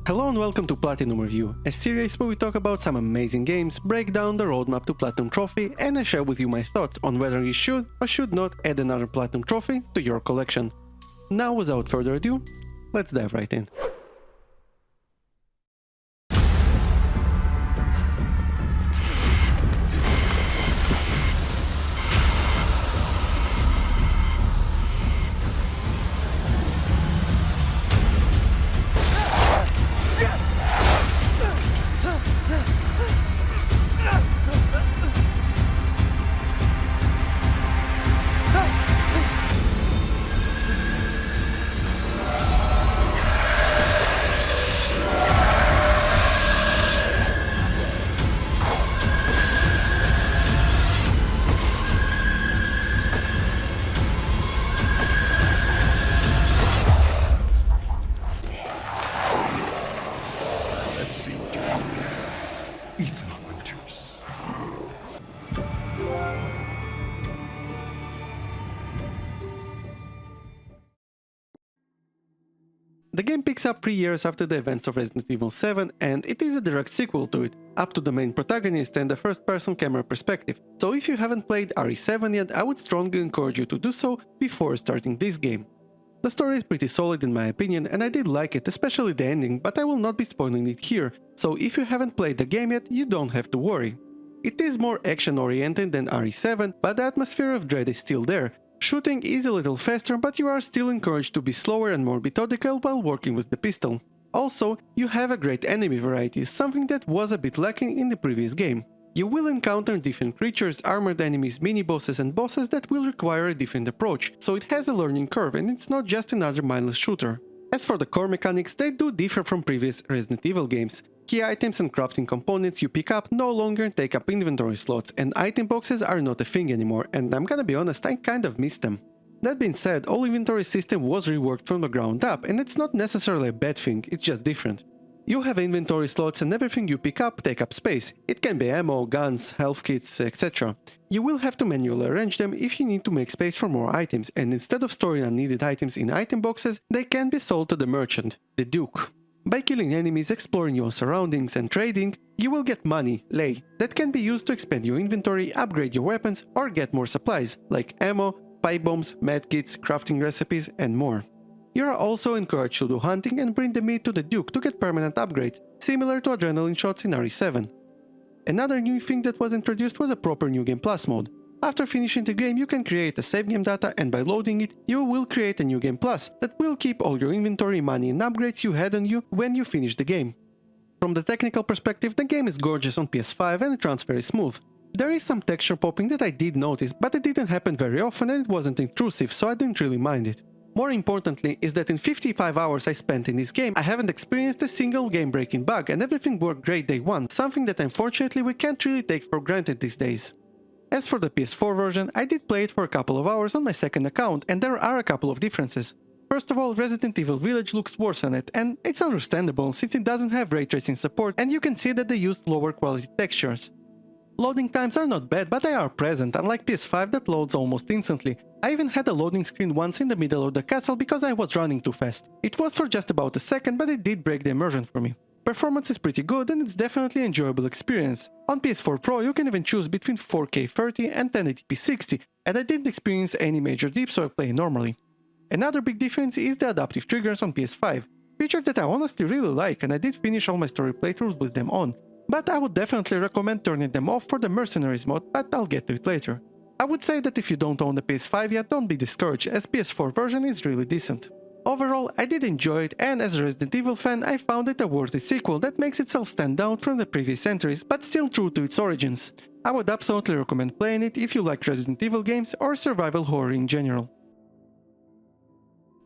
Hello and welcome to Platinum Review, a series where we talk about some amazing games, break down the roadmap to Platinum Trophy, and I share with you my thoughts on whether you should or should not add another Platinum Trophy to your collection. Now, without further ado, let's dive right in. Let's see what you're doing. Ethan Winters. The game picks up 3 years after the events of Resident Evil 7, and it is a direct sequel to it, up to the main protagonist and the first-person camera perspective. So if you haven't played RE7 yet, I would strongly encourage you to do so before starting this game. The story is pretty solid in my opinion, and I did like it, especially the ending, but I will not be spoiling it here, so if you haven't played the game yet, you don't have to worry. It is more action-oriented than RE7, but the atmosphere of dread is still there. Shooting is a little faster, but you are still encouraged to be slower and more methodical while working with the pistol. Also, you have a great enemy variety, something that was a bit lacking in the previous game. You will encounter different creatures, armored enemies, mini-bosses and bosses that will require a different approach, so it has a learning curve and it's not just another mindless shooter. As for the core mechanics, they do differ from previous Resident Evil games. Key items and crafting components you pick up no longer take up inventory slots, and item boxes are not a thing anymore, and I'm gonna be honest, I kind of miss them. That being said, all inventory system was reworked from the ground up, and it's not necessarily a bad thing, it's just different. You have inventory slots and everything you pick up take up space. It can be ammo, guns, health kits, etc. You will have to manually arrange them if you need to make space for more items, and instead of storing unneeded items in item boxes, they can be sold to the merchant, the Duke. By killing enemies, exploring your surroundings and trading, you will get money, lei, that can be used to expand your inventory, upgrade your weapons or get more supplies, like ammo, pipe bombs, medkits, crafting recipes and more. You are also encouraged to do hunting and bring the meat to the Duke to get permanent upgrades, similar to adrenaline shots in RE7. Another new thing that was introduced was a proper New Game Plus mode. After finishing the game, you can create a save game data, and by loading it, you will create a New Game Plus that will keep all your inventory, money and upgrades you had on you when you finish the game. From the technical perspective, the game is gorgeous on PS5 and it runs very smooth. There is some texture popping that I did notice, but it didn't happen very often and it wasn't intrusive, so I didn't really mind it. More importantly is that in 55 hours I spent in this game, I haven't experienced a single game-breaking bug and everything worked great day one, something that unfortunately we can't really take for granted these days. As for the PS4 version, I did play it for a couple of hours on my second account, and there are a couple of differences. First of all, Resident Evil Village looks worse on it, and it's understandable since it doesn't have ray tracing support and you can see that they used lower quality textures. Loading times are not bad, but they are present, unlike PS5 that loads almost instantly. I even had a loading screen once in the middle of the castle because I was running too fast. It was for just about a second, but it did break the immersion for me. Performance is pretty good and it's definitely an enjoyable experience. On PS4 Pro you can even choose between 4K 30 and 1080p 60, and I didn't experience any major dips, so I play normally. Another big difference is the adaptive triggers on PS5, feature that I honestly really like, and I did finish all my story playthroughs with them on. But I would definitely recommend turning them off for the Mercenaries mode, but I'll get to it later. I would say that if you don't own the PS5 yet, don't be discouraged, as PS4 version is really decent. Overall, I did enjoy it, and as a Resident Evil fan, I found it a worthy sequel that makes itself stand out from the previous entries, but still true to its origins. I would absolutely recommend playing it if you like Resident Evil games or survival horror in general.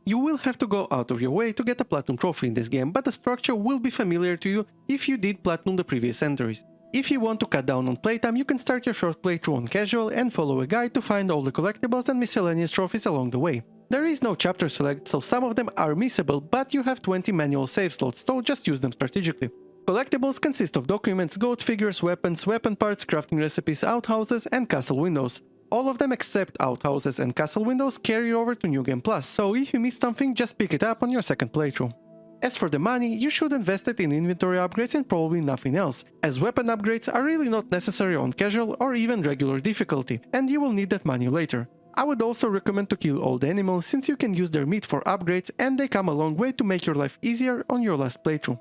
You will have to go out of your way to get a Platinum Trophy in this game, but the structure will be familiar to you if you did Platinum the previous entries. If you want to cut down on playtime, you can start your short playthrough on casual and follow a guide to find all the collectibles and miscellaneous trophies along the way. There is no chapter select, so some of them are missable, but you have 20 manual save slots, so just use them strategically. Collectibles consist of documents, goat figures, weapons, weapon parts, crafting recipes, outhouses and castle windows. All of them except outhouses and castle windows carry over to New Game Plus, so if you miss something, just pick it up on your second playthrough. As for the money, you should invest it in inventory upgrades and probably nothing else, as weapon upgrades are really not necessary on casual or even regular difficulty, and you will need that money later. I would also recommend to kill all the animals since you can use their meat for upgrades and they come a long way to make your life easier on your last playthrough.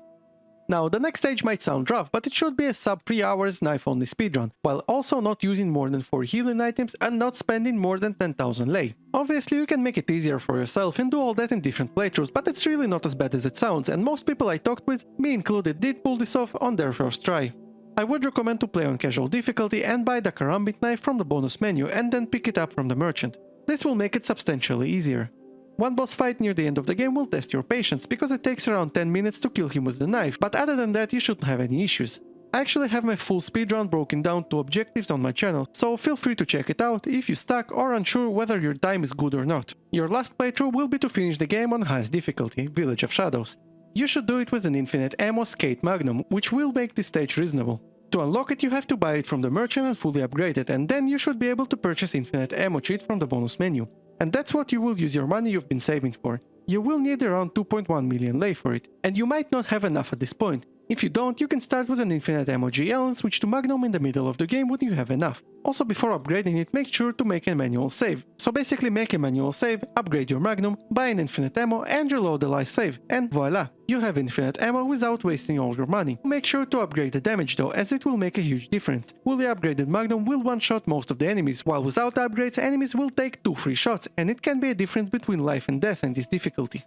Now, the next stage might sound rough, but it should be a sub 3 hours knife-only speedrun, while also not using more than 4 healing items and not spending more than 10,000 lei. Obviously, you can make it easier for yourself and do all that in different playthroughs, but it's really not as bad as it sounds, and most people I talked with, me included, did pull this off on their first try. I would recommend to play on casual difficulty and buy the karambit knife from the bonus menu and then pick it up from the merchant. This will make it substantially easier. One boss fight near the end of the game will test your patience, because it takes around 10 minutes to kill him with the knife, but other than that you shouldn't have any issues. I actually have my full speedrun broken down to objectives on my channel, so feel free to check it out if you're stuck or unsure whether your time is good or not. Your last playthrough will be to finish the game on highest difficulty, Village of Shadows. You should do it with an infinite ammo Skate Magnum, which will make this stage reasonable. To unlock it you have to buy it from the merchant and fully upgrade it, and then you should be able to purchase infinite ammo cheat from the bonus menu. And that's what you will use your money you've been saving for. You will need around 2.1 million lei for it, and you might not have enough at this point. If you don't, you can start with an infinite ammo GL and switch to Magnum in the middle of the game when you have enough. Also, before upgrading it, make sure to make a manual save. So basically make a manual save, upgrade your Magnum, buy an infinite ammo and reload the last save, and voila! You have infinite ammo without wasting all your money. Make sure to upgrade the damage though, as it will make a huge difference. Fully upgraded Magnum will one-shot most of the enemies, while without upgrades enemies will take 2 free shots, and it can be a difference between life and death in this difficulty.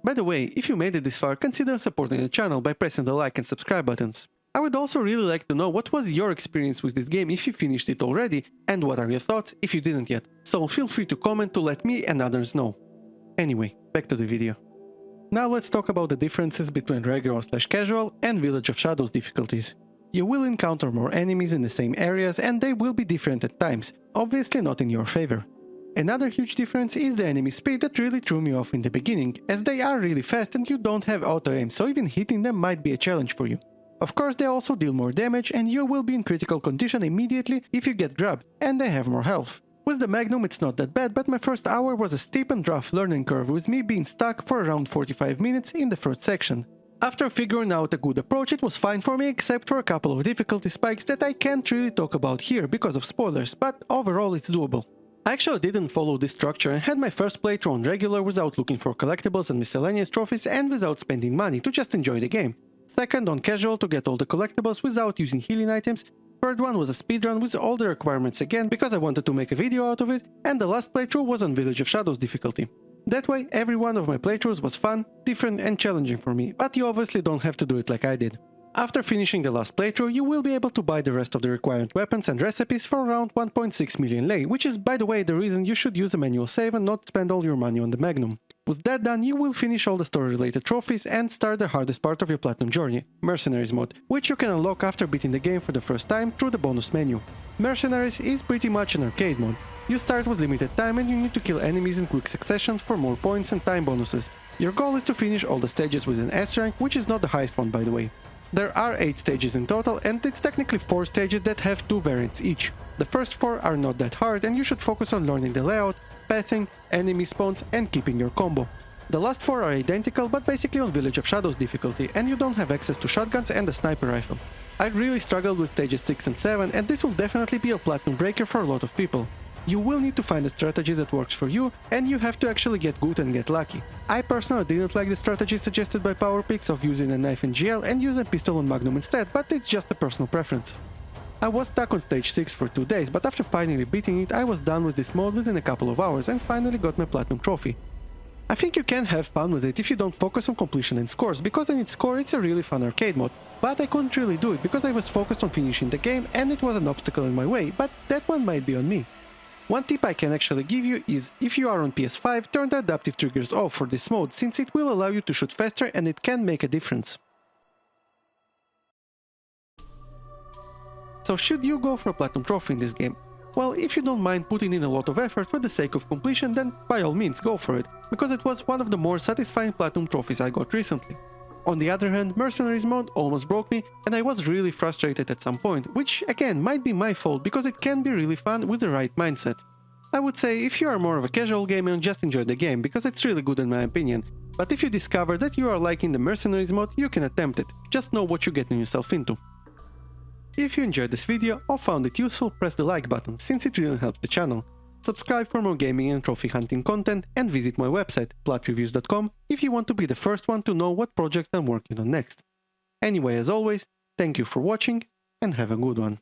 By the way, if you made it this far, consider supporting the channel by pressing the like and subscribe buttons. I would also really like to know what was your experience with this game if you finished it already, and what are your thoughts if you didn't yet, so feel free to comment to let me and others know. Anyway, back to the video. Now let's talk about the differences between regular/casual and Village of Shadows difficulties. You will encounter more enemies in the same areas and they will be different at times, obviously not in your favor. Another huge difference is the enemy speed that really threw me off in the beginning, as they are really fast and you don't have auto-aim, so even hitting them might be a challenge for you. Of course, they also deal more damage and you will be in critical condition immediately if you get grabbed, and they have more health. With the Magnum it's not that bad, but my first hour was a steep and rough learning curve, with me being stuck for around 45 minutes in the first section. After figuring out a good approach, it was fine for me except for a couple of difficulty spikes that I can't really talk about here because of spoilers, but overall it's doable. I actually didn't follow this structure and had my first playthrough on regular without looking for collectibles and miscellaneous trophies and without spending money to just enjoy the game. Second on casual to get all the collectibles without using healing items. Third one was a speedrun with all the requirements again because I wanted to make a video out of it, and the last playthrough was on Village of Shadows difficulty. That way every one of my playthroughs was fun, different and challenging for me, but you obviously don't have to do it like I did. After finishing the last playthrough, you will be able to buy the rest of the required weapons and recipes for around 1.6 million lei, which is by the way the reason you should use a manual save and not spend all your money on the Magnum. With that done, you will finish all the story-related trophies and start the hardest part of your platinum journey, Mercenaries mode, which you can unlock after beating the game for the first time through the bonus menu. Mercenaries is pretty much an arcade mode. You start with limited time and you need to kill enemies in quick succession for more points and time bonuses. Your goal is to finish all the stages with an S rank, which is not the highest one by the way. There are 8 stages in total, and it's technically 4 stages that have 2 variants each. The first 4 are not that hard and you should focus on learning the layout, pathing, enemy spawns and keeping your combo. The last 4 are identical but basically on Village of Shadows difficulty, and you don't have access to shotguns and a sniper rifle. I really struggled with stages 6 and 7, and this will definitely be a platinum breaker for a lot of people. You will need to find a strategy that works for you, and you have to actually get good and get lucky. I personally didn't like the strategy suggested by PowerPix of using a knife in GL and use a pistol on Magnum instead, but it's just a personal preference. I was stuck on stage 6 for 2 days, but after finally beating it, I was done with this mode within a couple of hours and finally got my platinum trophy. I think you can have fun with it if you don't focus on completion and scores, because in its core it's a really fun arcade mode, but I couldn't really do it because I was focused on finishing the game and it was an obstacle in my way, but that one might be on me. One tip I can actually give you is, if you are on PS5, turn the adaptive triggers off for this mode, since it will allow you to shoot faster and it can make a difference. So should you go for a platinum trophy in this game? Well, if you don't mind putting in a lot of effort for the sake of completion, then by all means go for it, because it was one of the more satisfying platinum trophies I got recently. On the other hand, Mercenaries mode almost broke me and I was really frustrated at some point, which again might be my fault because it can be really fun with the right mindset. I would say if you are more of a casual gamer, just enjoy the game because it's really good in my opinion, But if you discover that you are liking the Mercenaries mode, you can attempt it, just know what you're getting yourself into. If you enjoyed this video or found it useful, press the like button, since it really helps the channel. Subscribe for more gaming and trophy hunting content, and visit my website, platreviews.com, if you want to be the first one to know what projects I'm working on next. Anyway, as always, thank you for watching, and have a good one.